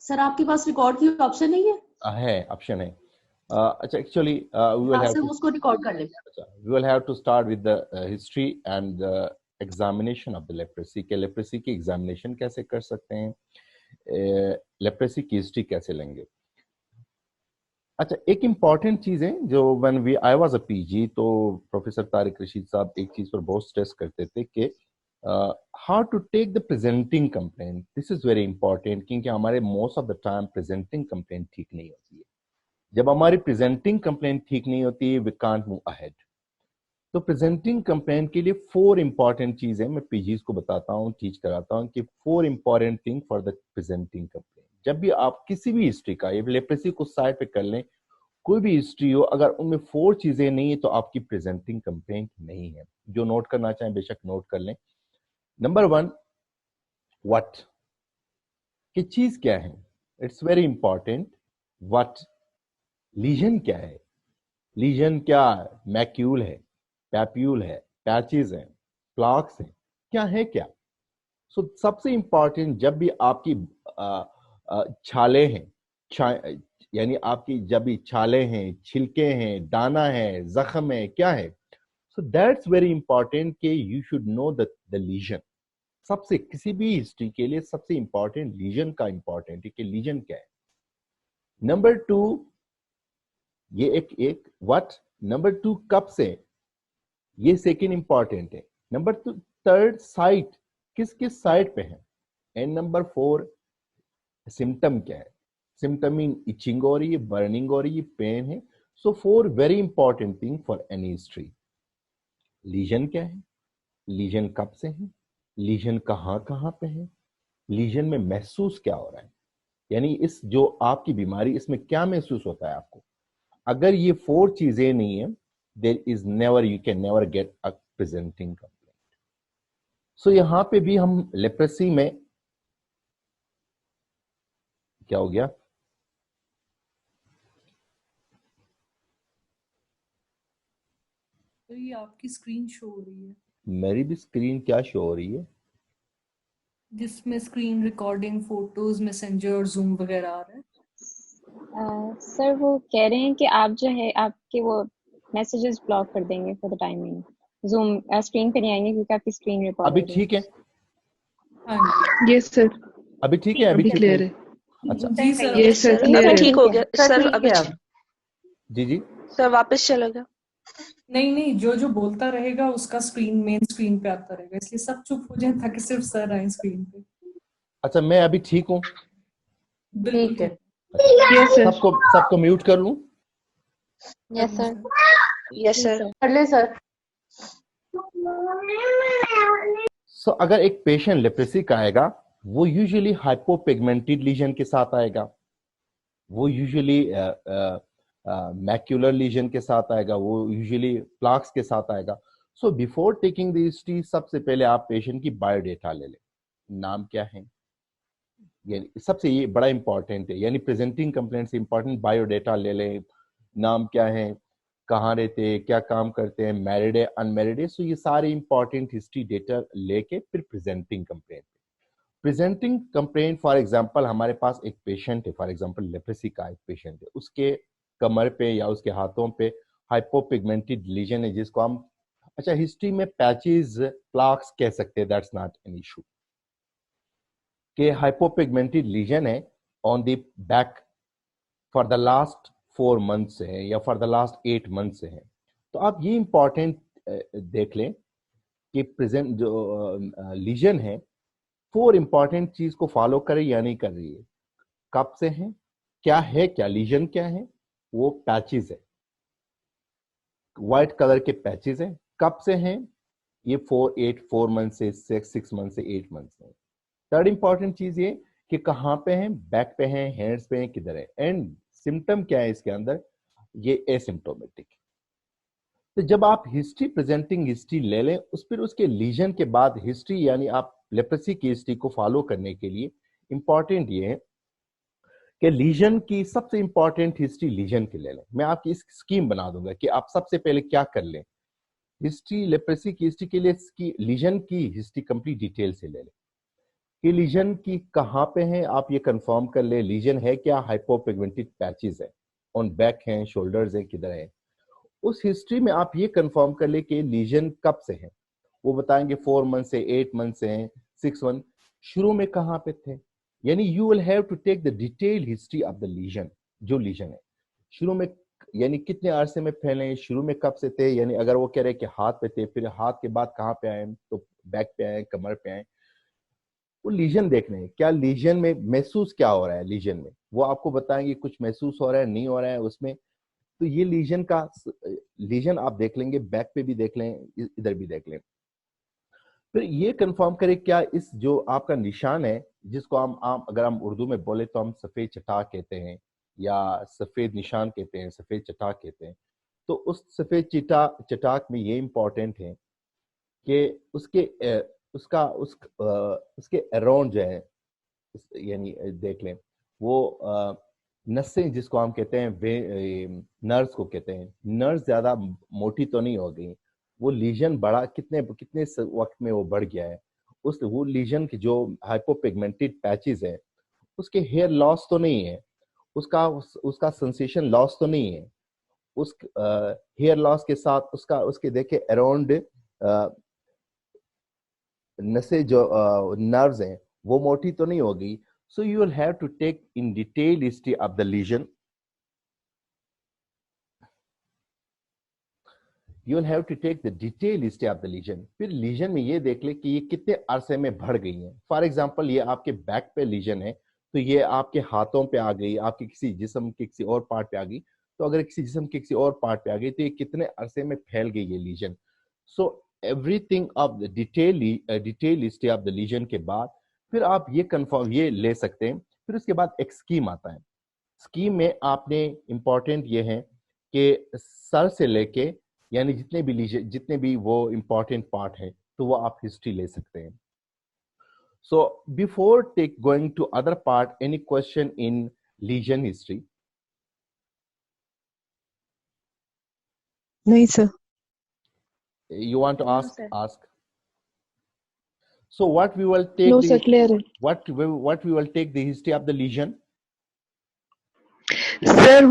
Sir आपके पास record की option नहीं है? है, ऑप्शन है। अच्छा, एक्चुअली वी विल हाँ हैव सर, टू, उसको रिकॉर्ड कर लेंगे। अच्छा, we will have to start with the history and examination of the leprosy के लेप्रेसी की एग्जामिनेशन कैसे कर सकते हैं, लेप्रेसी की हिस्ट्री कैसे लेंगे। अच्छा, एक इम्पॉर्टेंट चीज है जो when we I was a PG, तो प्रोफेसर तारिक रशीद साहब एक चीज पर बहुत स्ट्रेस करते थे कि how to take the presenting complaint, this is very important, क्योंकि हमारे most of the time presenting complaint ठीक नहीं होती है। जब हमारी प्रेजेंटिंग कंप्लेंट ठीक नहीं होती है, वी कांट मूव अहेड। तो प्रेजेंटिंग कंप्लेंट के लिए 4 इंपॉर्टेंट चीजें मैं पीजीज को बताता हूँ, टीच कराता हूँ कि 4 important thing for the presenting complaint. जब भी आप किसी भी हिस्ट्री का, ये लेप्रेसी को साइड पे कर लें, कोई भी हिस्ट्री हो, अगर उनमें 4 चीजें नहीं है तो आपकी प्रेजेंटिंग कंप्लेंट नहीं है। जो नोट करना चाहें बेशक नोट कर लें। नंबर 1, व्हाट, कि चीज क्या है, it's very important. What, lesion क्या है, लीजन क्या, मैक्यूल है, पैप्यूल है, पैचेस हैं, प्लाक्स हैं, क्या है क्या। सो सबसे इंपॉर्टेंट, जब भी आपकी छाले हैं, यानी आपकी जब भी छाले हैं, छिलके हैं, दाना है, जख्म है, क्या है, सो दैट्स वेरी इंपॉर्टेंट कि you should know the lesion. सबसे किसी भी हिस्ट्री के लिए सबसे इंपॉर्टेंट लीजन का इंपॉर्टेंट है कि लीजन क्या है। नंबर 2, ये एक व्हाट। नंबर 2, कब से, ये सेकेंड इंपॉर्टेंट है। नंबर 3, साइट, किस किस साइट पे है। एंड नंबर 4, सिम्टम क्या है। सिम्टम मीन इचिंग हो रही है, बर्निंग हो रही है, पेन है। So 4 very important thing for any history. Lesion क्या है, लीजन कब से है, लीजन कहाँ कहाँ पे है, लीजन में महसूस क्या हो रहा है, यानी इस जो आपकी बीमारी, इसमें क्या महसूस होता है आपको। अगर ये 4 चीजें नहीं है, there is never, you can never get a presenting complaint. So यहां पे भी हम लेप्रेसी में क्या हो गया, तो ये आपकी स्क्रीन शो हो रही है, मेरी भी स्क्रीन क्या शो हो रही है, जिसमें स्क्रीन रिकॉर्डिंग, फोटोज, मैसेंजर और जूम वगैरह आ रहा है। सर वो कह रहे हैं कि आप जो है आपके वो मैसेजेस ब्लॉक कर देंगे for the timing, zoom screen पे नहीं आएंगे क्योंकि आपकी स्क्रीन रिकॉर्ड अभी हो रही ठीक है, हाँ यस सर, अभी ठीक है, अभी अभी ठीक क्लियर है। है। अच्छा, जी सर, यस सर, जी क्लियर सर है। ठीक हो ठीक है गया सर, अभी जी जी, सर वापस चला गया। नहीं, जो जो बोलता रहेगा उसका स्क्रीन, मेन स्क्रीन पे आता रहेगा, इसलिए सब चुप हो जाए ताकि सिर्फ सर आए स्क्रीन पे। अच्छा, मैं अभी ठीक हूँ। बिल्कुल ठीक है। यस सर, सबको म्यूट कर लूं। Yes sir, yes sir. कर ले सर। सो अगर एक पेशेंट लेप्रेसी का आएगा, वो यूजुअली हाइपोपिगमेंटेड लीजन के साथ आएगा, वो यूजुअली मैक्यूलर लीजन के साथ आएगा, वो यूजुअली प्लाक्स के साथ आएगा। So before taking the history, सबसे पहले आप पेशेंट की बायोडेटा ले लें। नाम क्या है, यानी सबसे ये बड़ा इंपॉर्टेंट है, यानी प्रेजेंटिंग कंप्लेंट से इंपॉर्टेंट बायोडेटा ले लें। नाम क्या है, कहाँ रहते हैं, क्या काम करते हैं, मैरिड है, अनमैरिड है। सो ये सारे इंपॉर्टेंट हिस्ट्री डेटा लेके फिर presenting complaint. Presenting complaint, for example हमारे पास एक पेशेंट है, फॉर एग्जांपल लेप्रेसी का एक पेशेंट है, उसके कमर पे या उसके हाथों पे हाइपोपिगमेंटेड लीजन है, जिसको हम, अच्छा, हिस्ट्री में पैचेस, प्लाक्स कह सकते हैं, दैट्स नॉट एन इशू। के हाइपोपिगमेंटेड लीजन है on the back for the last 4 month से है या फॉर द लास्ट 8 मंथ से है। तो आप ये इंपॉर्टेंट देख लें कि प्रेजेंट जो लीजन है, 4 इंपॉर्टेंट चीज को फॉलो करे या नहीं कर रही है। कब से है, क्या लीजन क्या है, वो पैचेस है, व्हाइट कलर के पैचेस हैं। कब से हैं, ये 4 मंथ से 6 मंथ से 8 मंथ से। थर्ड इंपॉर्टेंट चीज ये कि कहाँ पे हैं, बैक पे हैं, हैंड्स पे हैं, किधर है। एंड सिम्टम क्या है इसके अंदर, ये एसिम्प्टोमेटिक। तो जब आप हिस्ट्री, प्रेजेंटिंग हिस्ट्री ले लें, फिर उसके लीजन के बाद हिस्ट्री, यानी आप लेप्रेसी की हिस्ट्री को फॉलो करने के लिए इंपॉर्टेंट ये है कि लीजन की सबसे इंपॉर्टेंट हिस्ट्री लीजन की ले लें। मैं आपकी इस स्कीम बना दूंगा कि आप सबसे पहले क्या कर लें, हिस्ट्री, लेप्रेसी की हिस्ट्री के लिए इसकी लीजन की हिस्ट्री कंप्लीट डिटेल से ले लें कि लीजन की कहाँ पे है, आप ये कंफर्म कर ले लीजन है क्या, हाइपोपिगमेंटेड पैचेस है, ऑन बैक हैं, शोल्डर्स है, किधर है। उस हिस्ट्री में आप ये कंफर्म कर ले कि लीजन कब से है। वो बताएंगे 4 मंथ से, 8 मंथ से हैं, 6 मंथ, शुरू में कहाँ पे थे। यानी you will have to take the detail history of the lesion, जो लीजन है शुरू में, यानी कितने अरसे में फैले, शुरू में कब से थे। यानी अगर वो कह रहे कि हाथ पे थे, फिर हाथ के बाद कहाँ पे आए, तो बैक पे आए, कमर पे आए, वो लीजन देखने हैं। क्या लीजन में महसूस क्या हो रहा है, लीजन में वो आपको बताएंगे कुछ महसूस हो रहा है, नहीं हो रहा है उसमें। तो ये लीजन आप देख लेंगे, बैक पे भी देख लें, इधर भी देख लें। फिर ये कंफर्म करें क्या इस जो आपका निशान है, जिसको हम अगर हम उर्दू में बोले तो हम सफेद चटाक कहते हैं, या सफेद निशान कहते हैं, सफेद चटाक कहते हैं। तो उस सफेद चटाक में ये इंपॉर्टेंट है कि उसके अराउंड जो है, यानी देख लें वो नसें जिसको हम कहते हैं, नर्व्स को कहते हैं, नर्व्स ज्यादा मोटी तो नहीं हो गई, वो लीजन बड़ा कितने वक्त में वो बढ़ गया है। वो लीजन की जो हाइपोपिगमेंटेड पैचेस है, उसके हेयर लॉस तो नहीं है, उसका सेंसेशन लॉस तो नहीं है। उस हेयर लॉस के साथ उसके देखे अराउंड नसें जो नर्व्स हैं वो मोटी तो नहीं होगी। So you will have to take in detail history of the lesion. You will have to take the detail history of the lesion. फिर लीजन में ये देख ले कि ये कितने अरसे में बढ़ गई है। फॉर एग्जांपल ये आपके बैक पे लीजन है, तो ये आपके हाथों पे आ गई, आपके किसी जिस्म के किसी और पार्ट पे आ गई। तो अगर किसी जिस्म के किसी और पार्ट पे आ गई तो ये कितने अरसे में फैल गई ये lesion. So everything of the detail history of the lesion के बाद फिर आप ये कंफर्म ये ले सकते हैं। फिर उसके बाद एक स्कीम आता है। स्कीम में आपने इंपॉर्टेंट ये है कि सर से लेके यानी जितने भी वो इंपॉर्टेंट पार्ट है तो वो आप हिस्ट्री ले सकते हैं। So before going to other part, any question in lesion history? नहीं sir. You want to No, ask? sir. Ask. So what we will take No sir, clear है। what we will take the history of the lesion. Sir,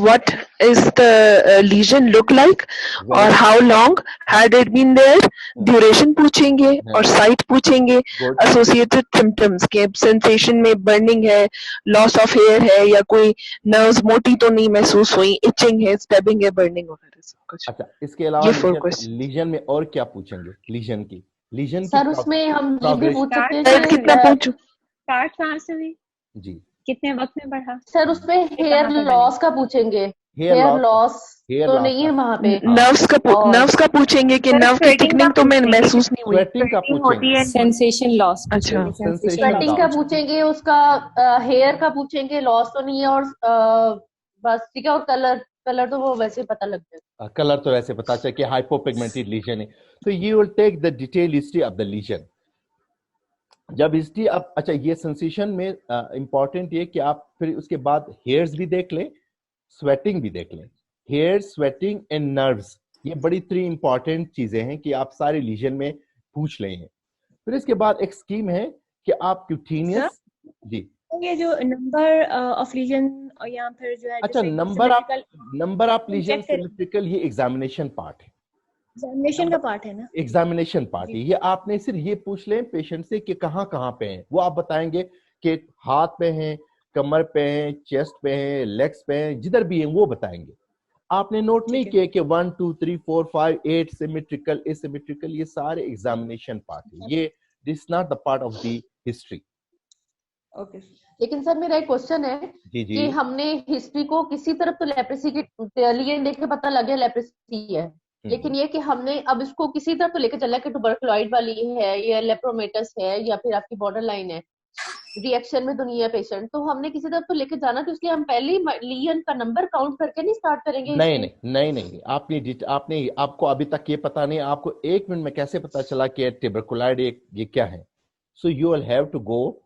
what is the lesion look like, or Very how long had it been there? Duration पूछेंगे और site पूछेंगे, good. associated symptoms के sensation में burning है, loss of hair है, या कोई nerves मोटी तो नहीं महसूस हुई, itching है, stabbing है, burning वगैरह सब कुछ। अच्छा, इसके अलावा ये 4 questions। लीजन में और क्या पूछेंगे? लीजन की सर उसमें हम ये भी पूछ सकते हैं Sir, कितना कि पूछूं? स्टार्ट कहाँ से हुई, जी, कितने वक्त में बढ़ा? सर उसमें हेयर कहाँ पे लॉस का पूछेंगे। Hair hair loss loss hair तो loss नहीं है का। वहां पे। और- नर्व्स का पूछेंगे कि Sir, नर्व की sweating थिकनिंग का तो मैं पूछेंगे। महसूस नहीं हुई। स्वेटिंग का पूछेंगे, सेंसेशन लॉस। अच्छा। स्वेटिंग का पूछेंगे, उसका हेयर का पूछेंगे, लॉस तो नहीं है, और बस ठीक है। और कलर तो वो वैसे पता लग जाएगा। कलर तो वैसे पता चले कि हाइपोपिगमेंटेड लीजन है। तो you will take the detail history of the lesion. जब हिस्ट्री आप, अच्छा ये सेंसेशन में इंपॉर्टेंट ये कि आप फिर उसके बाद हेयर्स भी देख लें, स्वेटिंग भी देख लें। हेयर, स्वेटिंग एंड नर्व्स, ये बड़ी 3 इंपॉर्टेंट चीजें हैं कि आप सारे लीजन में पूछ लें। फिर इसके बाद एक स्कीम है कि आप क्यूटेनियस, जी ये जो नंबर ऑफ लीजन या फिर जो है अच्छा, नंबर ऑफ लीजन सिमेट्रिकल, ये एग्जामिनेशन पार्ट है, एग्जामिनेशन का पार्ट है ना। एग्जामिनेशन पार्ट है। ये आपने सिर्फ ये पूछ लें पेशेंट से कि कहाँ कहाँ पे हैं। वो आप बताएंगे कि हाथ पे हैं, कमर पे हैं, चेस्ट पे हैं, लेग्स पे हैं, जिधर भी हैं वो बताएंगे। आपने नोट नहीं किया कि 1 2 3 4 5 8 सिमेट्रिकल, एसिमेट्रिकल, ये सारे एग्जामिनेशन पार्ट है। ये this not the part of the history. Okay, लेकिन सर मेरा एक क्वेश्चन है जी जी, कि हमने हिस्ट्री को किसी तरफ तो लेप्रेसी के लिए देख के पता लग गया लेप्रेसी है, लेकिन ये कि हमने अब इसको किसी तरफ तो लेके चला कि ट्यूबरकुलोइड वाली है या लेप्रोमेटस है या फिर आपकी बॉर्डर लाइन है, रिएक्शन में तो नहीं है पेशेंट, तो हमने किसी तरफ तो लेके जाना, तो इसलिए हम पहले ही लीजन का नंबर काउंट करके नहीं स्टार्ट करेंगे। नहीं, आपको अभी तक ये पता नहीं, आपको 1 मिनट में कैसे पता चला कि ट्यूबरकुलोइड ये क्या है? So you will have to go,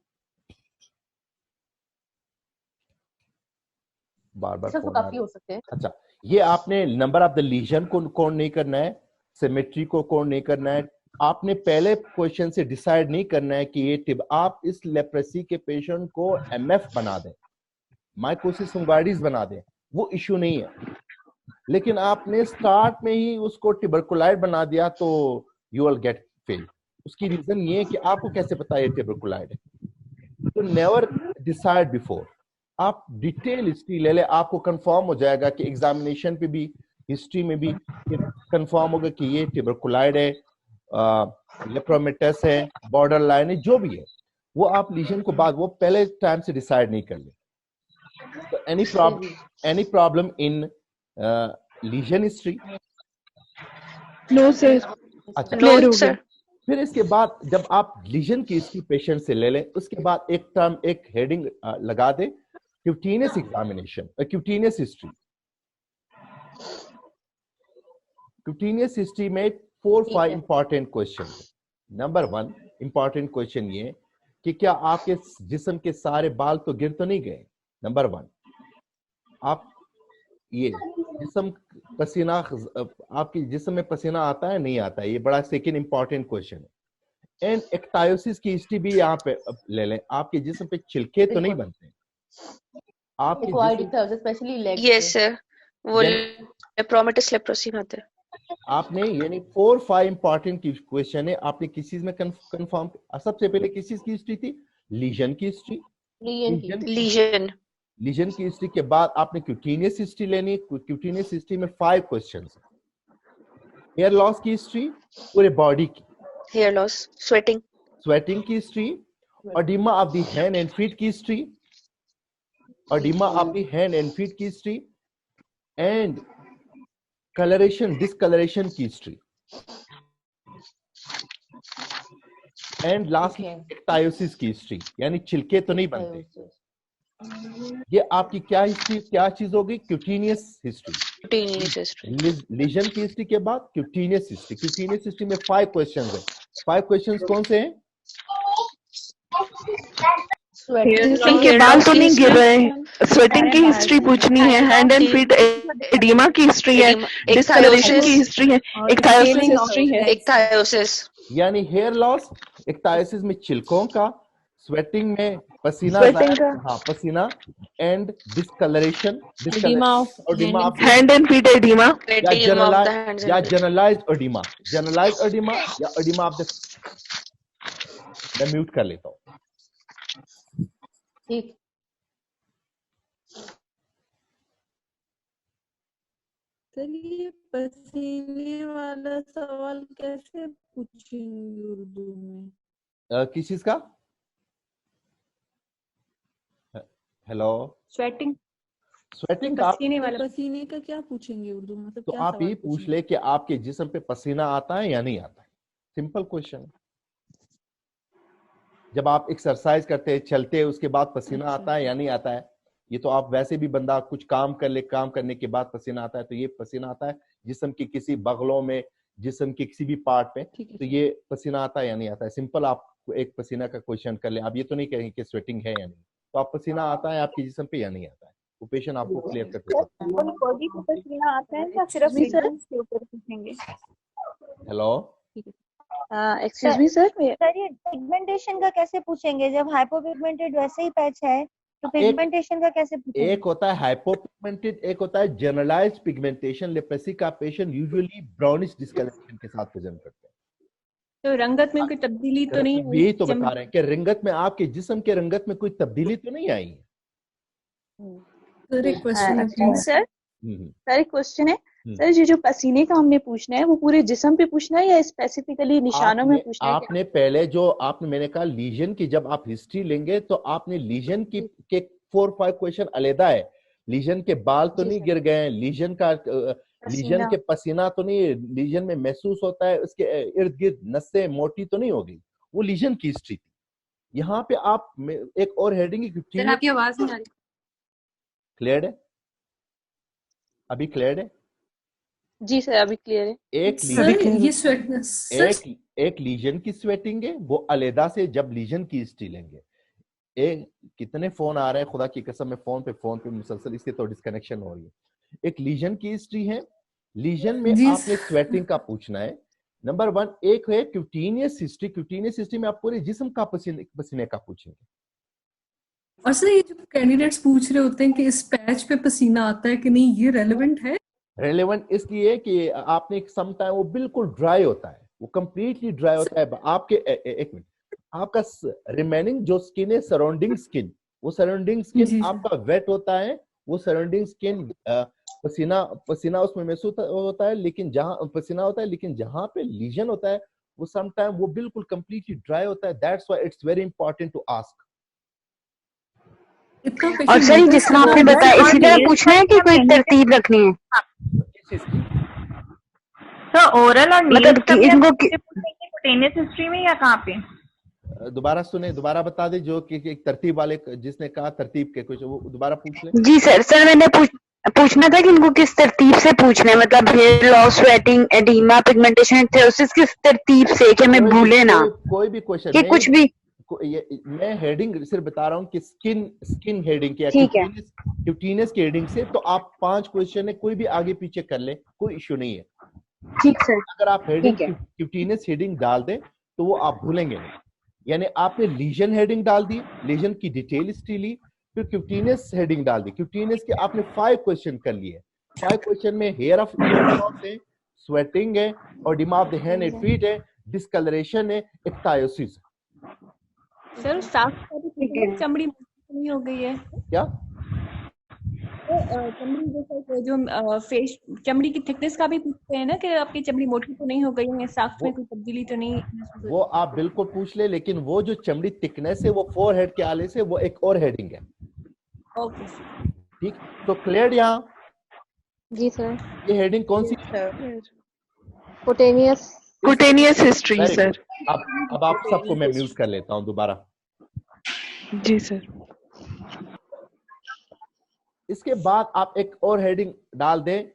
बार-बार तो काफी हो सकते हैं। अच्छा, ये आपने नंबर ऑफ द लीजन को कौन नहीं करना है, सिमेट्री को कौन नहीं करना है, आपने पहले क्वेश्चन से डिसाइड नहीं करना है कि ये टिब, आप इस लेप्रेसी के पेशेंट को एमएफ बना दें, माइकोसिस फंगाइटिस बना दें, वो इश्यू नहीं है। लेकिन आपने स्टार्ट में ही उसको ट्यूबरकुलाइड बना दिया तो यू विल गेट फेल। उसकी रीजन ये है कि आपको कैसे पता है ट्यूबरकुलाइड है। तो नेवर डिसाइड बिफोर, आप डिटेल हिस्ट्री ले ले, आपको कंफर्म हो जाएगा कि एग्जामिनेशन पे भी हिस्ट्री में भी कंफर्म होगा कि ये ट्यूबरकुलाइड है, लेप्रोमेटस है, बॉर्डर लाइन है, जो भी है वो आप लीजन को बाद वो पहले टाइम से डिसाइड नहीं कर ले। तो any problem in lesion history? No sir, अच्छा, क्लियर हो गया। फिर इसके बाद जब आप लीजन की हिस्ट्री पेशेंट से ले लें, उसके बाद एक टर्म, एक हेडिंग लगा दे, cutaneous examination, cutaneous history. Cutaneous history में 4-5 important question. Number 1 important question ये कि क्या आपके जिस्म के सारे बाल तो गिर तो नहीं गए? नंबर 1, आप ये जिस्म पसीना, आपकी जिस्म में पसीना आता है नहीं आता है? ये बड़ा सेकंड इंपॉर्टेंट क्वेश्चन है। एंड एक्टायोसिस की हिस्ट्री भी यहाँ पे ले लें, आपके जिस्म पे छिलके तो नहीं बनते? आपके स्पेशली लेग। यस सर, वो लेप्रोमेटस लेप्रोसी में होता है। आपने यानी 4-5 इंपॉर्टेंट क्वेश्चन है, आपने किस चीज में कंफर्म? सबसे पहले किस चीज की हिस्ट्री थी? लीजन की हिस्ट्री। लीजन की हिस्ट्री के बाद आपने क्यूटेनियस हिस्ट्री लेनी है। क्यूटेनियस हिस्ट्री में 5 क्वेश्चन है। हेयर लॉस की हिस्ट्री, पूरे बॉडी की हेयर लॉस, स्वेटिंग की history, oedema of the hand and feet की history, oedema of the hand and feet की हिस्ट्री, एंड कलरेशन, डिसकलरेशन की हिस्ट्री, एंड लास्ट एक्टायोसिस की हिस्ट्री, यानी छिलके तो नहीं बनते। ये आपकी क्या हिस्ट्री, क्या चीज होगी? Cutaneous history. लीजन की हिस्ट्री के बाद क्यूटेनियस हिस्ट्री। क्यूटेनियस हिस्ट्री में 5 क्वेश्चंस हैं। 5 क्वेश्चंस कौन से हैं? जिस्म के बाल तो नहीं गिर रहे हैं, स्वेटिंग की हिस्ट्री पूछनी है, हैंड एंड फीट एडिमा की हिस्ट्री है, डिस्कलरेशन की हिस्ट्री है, एक्टायोसिस यानी हेयर लॉस, एक्टायोसिस में छिलकों का, स्वेटिंग में पसीना, हाँ पसीना, and discoloration, hand and feet edema, या जनरलाइज्ड एडिमा, या एडिमा ऑफ द। मैं म्यूट कर लेता हूँ। ठीक। सर ये पसीने वाला सवाल कैसे पूछेंगे उर्दू में? किस चीज का? हेलो, स्वेटिंग का पसीने का क्या पूछेंगे उर्दू में? मतलब तो क्या आप ये पूछ ले कि आपके जिस्म पे पसीना आता है या नहीं आता है। Simple question. जब आप एक्सरसाइज करते हैं, चलते हैं, उसके बाद पसीना आता है या नहीं आता है? ये तो आप वैसे भी बंदा कुछ काम कर ले, काम करने के बाद पसीना आता है, तो ये पसीना आता है जिस्म की किसी बगलों में, जिस्म के किसी भी पार्ट पे, तो ये पसीना आता है या नहीं आता है? सिंपल आप एक पसीना का क्वेश्चन कर ले। आप ये तो नहीं कहेंगे कि स्वेटिंग है या नहीं, तो आप पसीना आता है आपके जिस्म पे या नहीं आता है, वो पेशेंट आपको क्लियर करते हैं। पसीना आता है या सिर्फ लीजन्स के ऊपर पूछेंगे? हेलो, एक्सक्यूज मी सर, ये पिगमेंटेशन का कैसे पूछेंगे? जब हाइपोपिगमेंटेड वैसे ही पैच है तो पिगमेंटेशन का कैसे पूछेंगे? एक होता है हाइपोपिगमेंटेड, एक होता है जनरलाइज्ड पिगमेंटेशन। लेप्रेसी का पेशेंट यूजुअली ब्राउनिश डिस्कलरेशन के साथ प्रेजेंट करते हैं। तो रंगत में कोई तब्दीली तो नहीं हुई? यही तो बता रहे हैं कि रंगत में, आपके जिस्म के रंगत में कोई तब्दीली तो नहीं आई है। सर एक क्वेश्चन है सर एक क्वेश्चन है सर, ये जो पसीने का हमने पूछना है वो पूरे जिस्म पे पूछना है या स्पेसिफिकली निशानों में पूछना है? आपने पहले जो आपने, मैंने कहा लीजन की जब आप हिस्ट्री लेंगे तो आपने लीजन की के 4-5 क्वेश्चन अलग है। लीजन के बाल तो नहीं गिर गए, लीजन के पसीना तो नहीं, लीजन में महसूस होता है, उसके इर्द गिर्द नसें मोटी तो नहीं होगी, वो लीजन की हिस्ट्री थी। यहाँ पे आप एक और हेडिंग, आपकी आवाज नहीं आ रही। क्लियर है? अभी क्लियर है? जी सर, अभी क्लियर है। एक लीजन की स्वेटिंग है, वो अलहदा से जब लीजन की हिस्ट्री लेंगे। कितने फोन आ रहे हैं, खुदा की कसम में फोन पे मुसलसल, इससे तो डिस्कनेक्शन हो रही है। एक लीजन की हिस्ट्री है, लीजन में आपने स्वेटिंग का पूछना है, नंबर 1 एक है क्यूटेनियस हिस्ट्री। क्यूटेनियस हिस्ट्री में आप पूरे जिस्म का पसीने का पूछेंगे। और सर ये जो कैंडिडेट्स पूछ रहे होते हैं कि इस पैच पे पसीना आता है कि नहीं, ये रेलेवेंट है? रेलेवेंट इसलिए कि आपने सम टाइम वो बिल्कुल ड्राई होता है, वो कंप्लीटली ड्राई होता है आपके एक मिनट, आपका रिमेनिंग जो स्किन है, सराउंडिंग स्किन, वो सराउंडिंग स्किन आपका वेट होता है, वो सराउंडिंग स्किन पसीना उसमें महसूस होता है, लेकिन जहां पसीना होता है, लेकिन जहां पे लीजन होता है वो सम टाइम वो बिल्कुल कंप्लीटली ड्राई होता है। That's why it's very important to ask. और सर जिस तरह आपने बताया इसी तरह पूछना है कि कोई तरतीब रखनी है? तो ओरल और मतलब कि इनको क्यूटेनियस हिस्ट्री में या कहाँ पे? दोबारा सुने, दोबारा बता दे, जो कि एक तरतीब वाले जिसने कहा तरतीब के कुछ, वो दोबारा पूछ ले। जी सर मैंने पूछना था कि इनको किस तरतीब से पूछना है, मतलब hair loss, sweating, oedema, pigmentation, ichthyosis, किस तरतीब से कि हमें भूले ना कोई भी क्वेश्चन कि कुछ भी। मैं हेडिंग सिर्फ बता रहा हूँ कि स्किन हेडिंग की, क्यूटेनियस की हेडिंग से तो आप 5 क्वेश्चन है, कोई भी आगे पीछे कर ले, कोई इश्यू नहीं है। ठीक सर। अगर आप हेडिंग क्यूटेनियस हेडिंग डाल दें तो वो आप भूलेंगे नहीं। यानी आपने लीजन हेडिंग डाल दी, लीजन की डिटेल हिस्ट्री ली, फिर क्यूटेनियस हेडिंग डाल दी, क्यूटेनियस के आपने 5 क्वेश्चन कर लिए। 5 क्वेश्चन में हेयर ऑफ है, स्वेटिंग है, oedema of the hand and feet है, डिस्कलरेशन है, इक्टायोसिस। सर साफ चमड़ी नहीं हो गई है क्या? चमड़ी जैसा जो फेस चमड़ी की थिकनेस का भी पूछते हैं ना कि आपकी चमड़ी मोटी तो नहीं हो गई है, साफ में कोई तब्दीली तो नहीं? वो आप बिल्कुल पूछ ले, लेकिन वो जो चमड़ी थिकनेस है वो 4 हेड के आले से वो एक और हेडिंग है। ओके ठीक, तो क्लियर यहाँ? जी सर। ये हेडिंग कौन सी है? Cutaneous history sir. अब आप सबको मैं म्यूट कर लेता हूँ दोबारा। जी सर। इसके बाद आप एक और हेडिंग डाल दें,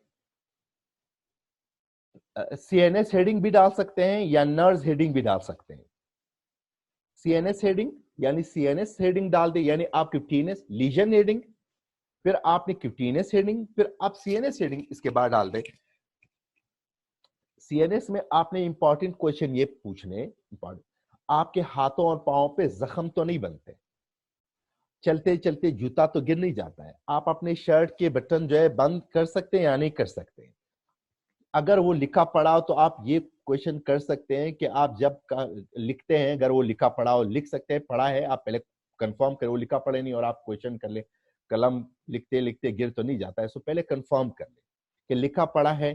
सीएनएस हेडिंग भी डाल सकते हैं या नर्स हेडिंग भी डाल सकते हैं। सीएनएस हेडिंग यानी सीएनएस हेडिंग डाल दें, यानी आप क्यूटेनियस लीजन हेडिंग, फिर आपने क्यूटेनियस हेडिंग, फिर आप सीएनएस हेडिंग इसके बाद डाल दें। सीएनएस में आपने इंपॉर्टेंट क्वेश्चन ये पूछने, आपके हाथों और पांवों पे जख्म तो नहीं बनते, चलते चलते जूता तो गिर नहीं जाता है, आप अपने शर्ट के बटन जो है बंद कर सकते हैं या नहीं कर सकते? अगर वो लिखा पढ़ा हो तो आप ये क्वेश्चन कर सकते हैं कि आप जब लिखते हैं, अगर वो लिखा पढ़ा हो लिख सकते हैं, पढ़ा है आप पहले कंफर्म करें, वो लिखा पढ़े नहीं और आप क्वेश्चन कर ले, कलम लिखते लिखते गिर तो नहीं जाता है, सो पहले कंफर्म कर ले कि लिखा पढ़ा है